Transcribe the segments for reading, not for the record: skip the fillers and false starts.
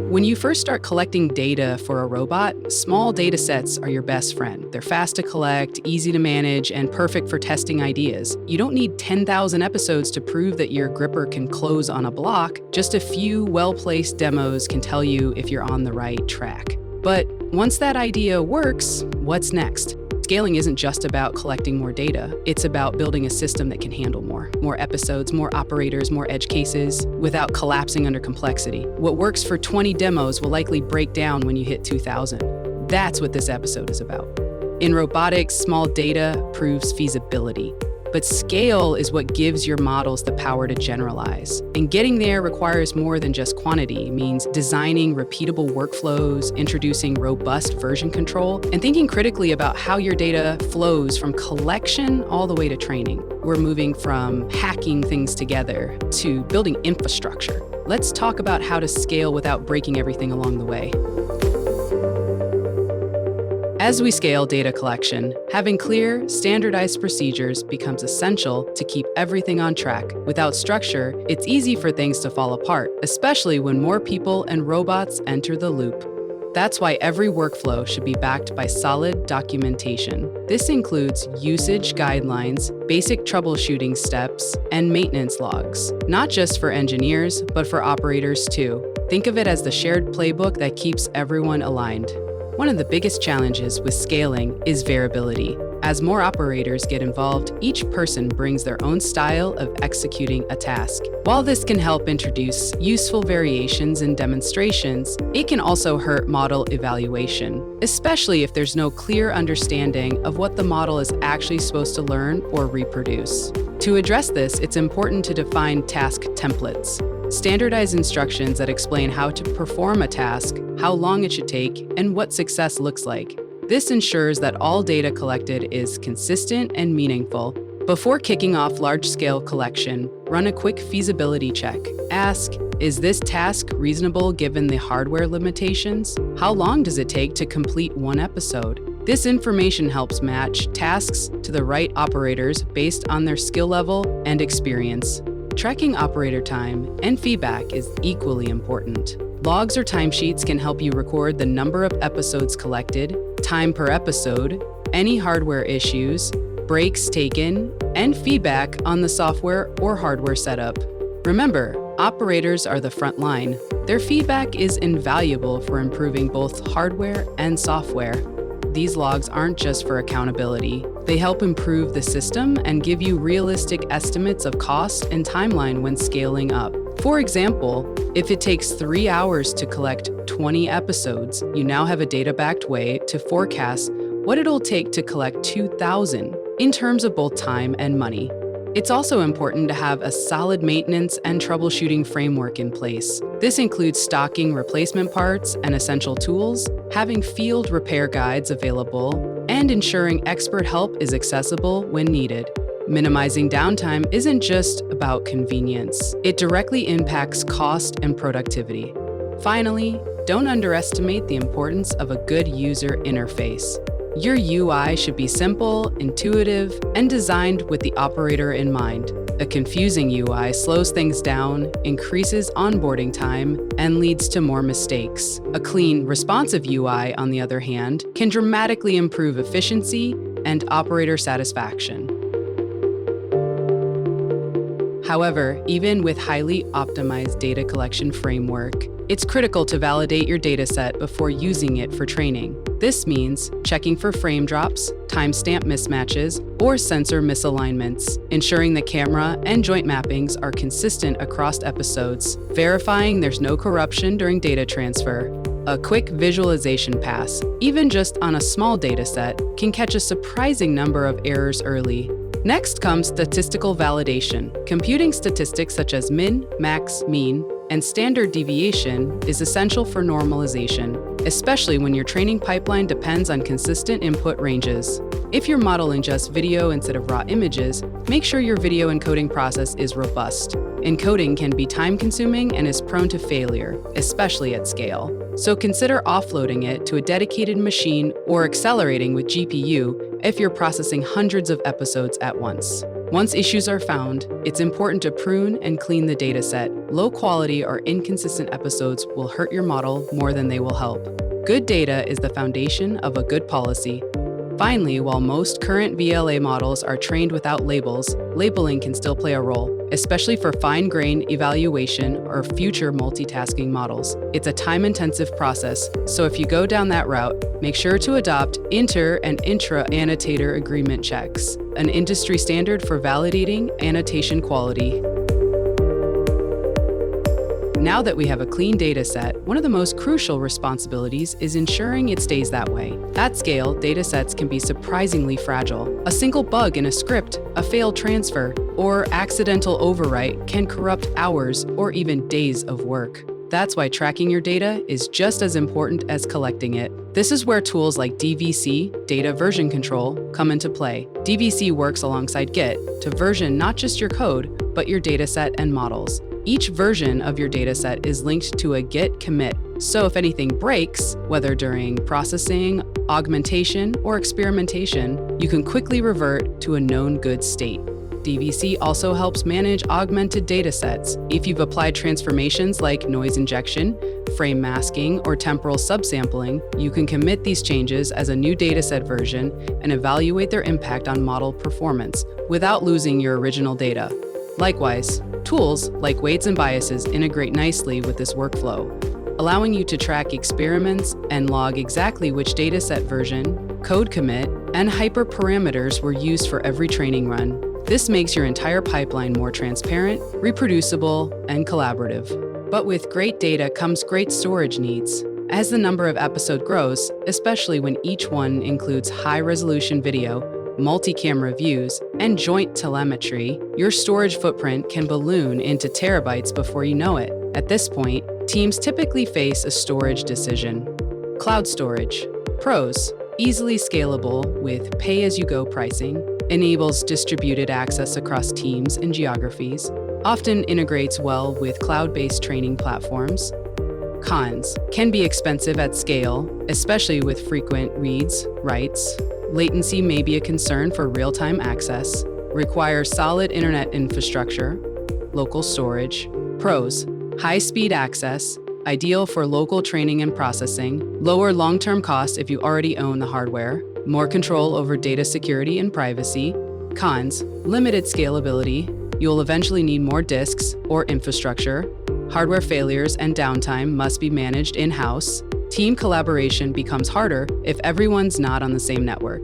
When you first start collecting data for a robot, small data sets are your best friend. They're fast to collect, easy to manage, and perfect for testing ideas. You don't need 10,000 episodes to prove that your gripper can close on a block. Just a few well-placed demos can tell you if you're on the right track. But once that idea works, what's next? Scaling isn't just about collecting more data. It's about building a system that can handle more episodes, more operators, more edge cases, without collapsing under complexity. What works for 20 demos will likely break down when you hit 2,000. That's what this episode is about. In robotics, small data proves feasibility. But scale is what gives your models the power to generalize. And getting there requires more than just quantity. It means designing repeatable workflows, introducing robust version control, and thinking critically about how your data flows from collection all the way to training. We're moving from hacking things together to building infrastructure. Let's talk about how to scale without breaking everything along the way. As we scale data collection, having clear, standardized procedures becomes essential to keep everything on track. Without structure, it's easy for things to fall apart, especially when more people and robots enter the loop. That's why every workflow should be backed by solid documentation. This includes usage guidelines, basic troubleshooting steps, and maintenance logs, not just for engineers, but for operators too. Think of it as the shared playbook that keeps everyone aligned. One of the biggest challenges with scaling is variability. As more operators get involved, each person brings their own style of executing a task. While this can help introduce useful variations in demonstrations, it can also hurt model evaluation, especially if there's no clear understanding of what the model is actually supposed to learn or reproduce. To address this, it's important to define task templates. Standardize instructions that explain how to perform a task, how long it should take, and what success looks like. This ensures that all data collected is consistent and meaningful. Before kicking off large-scale collection, run a quick feasibility check. Ask, is this task reasonable given the hardware limitations? How long does it take to complete one episode? This information helps match tasks to the right operators based on their skill level and experience. Tracking operator time and feedback is equally important. Logs or timesheets can help you record the number of episodes collected, time per episode, any hardware issues, breaks taken, and feedback on the software or hardware setup. Remember, operators are the front line. Their feedback is invaluable for improving both hardware and software. These logs aren't just for accountability. They help improve the system and give you realistic estimates of cost and timeline when scaling up. For example, if it takes 3 hours to collect 20 episodes, you now have a data-backed way to forecast what it'll take to collect 2,000 in terms of both time and money. It's also important to have a solid maintenance and troubleshooting framework in place. This includes stocking replacement parts and essential tools, having field repair guides available, and ensuring expert help is accessible when needed. Minimizing downtime isn't just about convenience. It directly impacts cost and productivity. Finally, don't underestimate the importance of a good user interface. Your UI should be simple, intuitive, and designed with the operator in mind. A confusing UI slows things down, increases onboarding time, and leads to more mistakes. A clean, responsive UI, on the other hand, can dramatically improve efficiency and operator satisfaction. However, even with highly optimized data collection framework, it's critical to validate your dataset before using it for training. This means checking for frame drops, timestamp mismatches, or sensor misalignments, ensuring the camera and joint mappings are consistent across episodes, verifying there's no corruption during data transfer. A quick visualization pass, even just on a small dataset, can catch a surprising number of errors early. Next comes statistical validation. Computing statistics such as min, max, mean, and standard deviation is essential for normalization, especially when your training pipeline depends on consistent input ranges. If you're modeling just video instead of raw images, make sure your video encoding process is robust. Encoding can be time-consuming and is prone to failure, especially at scale. So consider offloading it to a dedicated machine or accelerating with GPU if you're processing hundreds of episodes at once. Once issues are found, it's important to prune and clean the dataset. Low quality or inconsistent episodes will hurt your model more than they will help. Good data is the foundation of a good policy. Finally, while most current VLA models are trained without labels, labeling can still play a role, especially for fine-grained evaluation or future multitasking models. It's a time-intensive process, so if you go down that route, make sure to adopt inter- and intra-annotator agreement checks, an industry standard for validating annotation quality. Now that we have a clean data set, one of the most crucial responsibilities is ensuring it stays that way. At scale, data sets can be surprisingly fragile. A single bug in a script, a failed transfer, or accidental overwrite can corrupt hours or even days of work. That's why tracking your data is just as important as collecting it. This is where tools like DVC, data version control, come into play. DVC works alongside Git to version not just your code, but your dataset and models. Each version of your dataset is linked to a Git commit, so if anything breaks, whether during processing, augmentation, or experimentation, you can quickly revert to a known good state. DVC also helps manage augmented datasets. If you've applied transformations like noise injection, frame masking, or temporal subsampling, you can commit these changes as a new dataset version and evaluate their impact on model performance without losing your original data. Likewise, tools like weights and biases integrate nicely with this workflow, allowing you to track experiments and log exactly which dataset version, code commit, and hyperparameters were used for every training run. This makes your entire pipeline more transparent, reproducible, and collaborative. But with great data comes great storage needs. As the number of episodes grows, especially when each one includes high-resolution video, multi-camera views, and joint telemetry, your storage footprint can balloon into terabytes before you know it. At this point, teams typically face a storage decision. Cloud storage. Pros: easily scalable with pay-as-you-go pricing, enables distributed access across teams and geographies, often integrates well with cloud-based training platforms. Cons: can be expensive at scale, especially with frequent reads, writes. Latency may be a concern for real-time access, requires solid internet infrastructure, local storage. Pros: high-speed access, ideal for local training and processing, lower long-term costs if you already own the hardware, more control over data security and privacy. Cons: limited scalability, you'll eventually need more disks or infrastructure. Hardware failures and downtime must be managed in-house. Team collaboration becomes harder if everyone's not on the same network.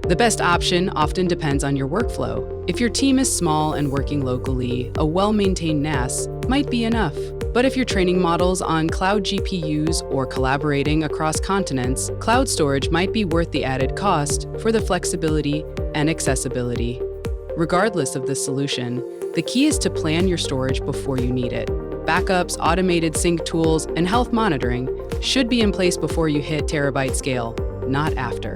The best option often depends on your workflow. If your team is small and working locally, a well-maintained NAS might be enough. But if you're training models on cloud GPUs or collaborating across continents, cloud storage might be worth the added cost for the flexibility and accessibility. Regardless of the solution, the key is to plan your storage before you need it. Backups, automated sync tools, and health monitoring should be in place before you hit terabyte scale, not after.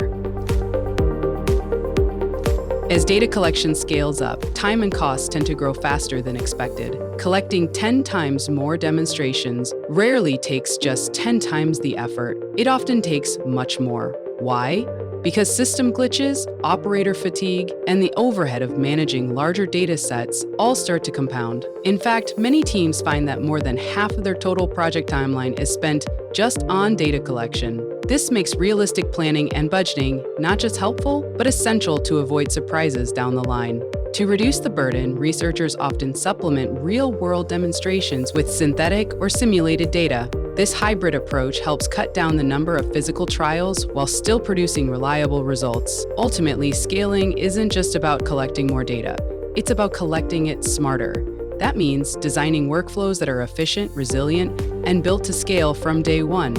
As data collection scales up, time and costs tend to grow faster than expected. Collecting 10 times more demonstrations rarely takes just 10 times the effort. It often takes much more. Why? Because system glitches, operator fatigue, and the overhead of managing larger data sets all start to compound. In fact, many teams find that more than half of their total project timeline is spent just on data collection. This makes realistic planning and budgeting not just helpful, but essential to avoid surprises down the line. To reduce the burden, researchers often supplement real-world demonstrations with synthetic or simulated data. This hybrid approach helps cut down the number of physical trials while still producing reliable results. Ultimately, scaling isn't just about collecting more data. It's about collecting it smarter. That means designing workflows that are efficient, resilient, and built to scale from day one.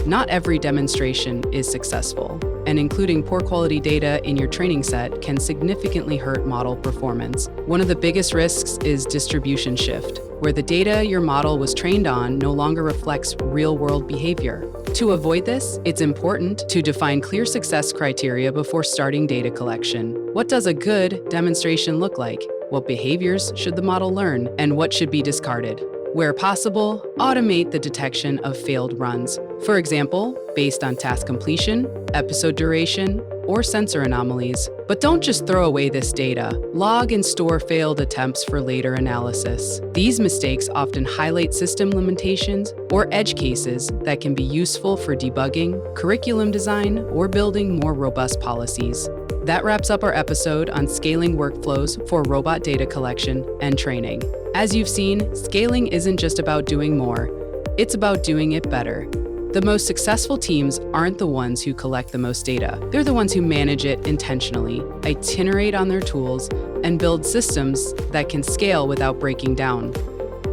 Not every demonstration is successful, and including poor quality data in your training set can significantly hurt model performance. One of the biggest risks is distribution shift, where the data your model was trained on no longer reflects real-world behavior. To avoid this, it's important to define clear success criteria before starting data collection. What does a good demonstration look like? What behaviors should the model learn? And what should be discarded? Where possible, automate the detection of failed runs. For example, based on task completion, episode duration, or sensor anomalies. But don't just throw away this data. Log and store failed attempts for later analysis. These mistakes often highlight system limitations or edge cases that can be useful for debugging, curriculum design, or building more robust policies. That wraps up our episode on scaling workflows for robot data collection and training. As you've seen, scaling isn't just about doing more, it's about doing it better. The most successful teams aren't the ones who collect the most data. They're the ones who manage it intentionally, itinerate on their tools, and build systems that can scale without breaking down.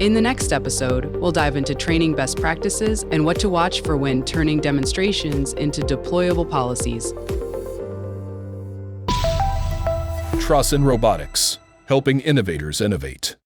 In the next episode, we'll dive into training best practices and what to watch for when turning demonstrations into deployable policies. Trossen Robotics, helping innovators innovate.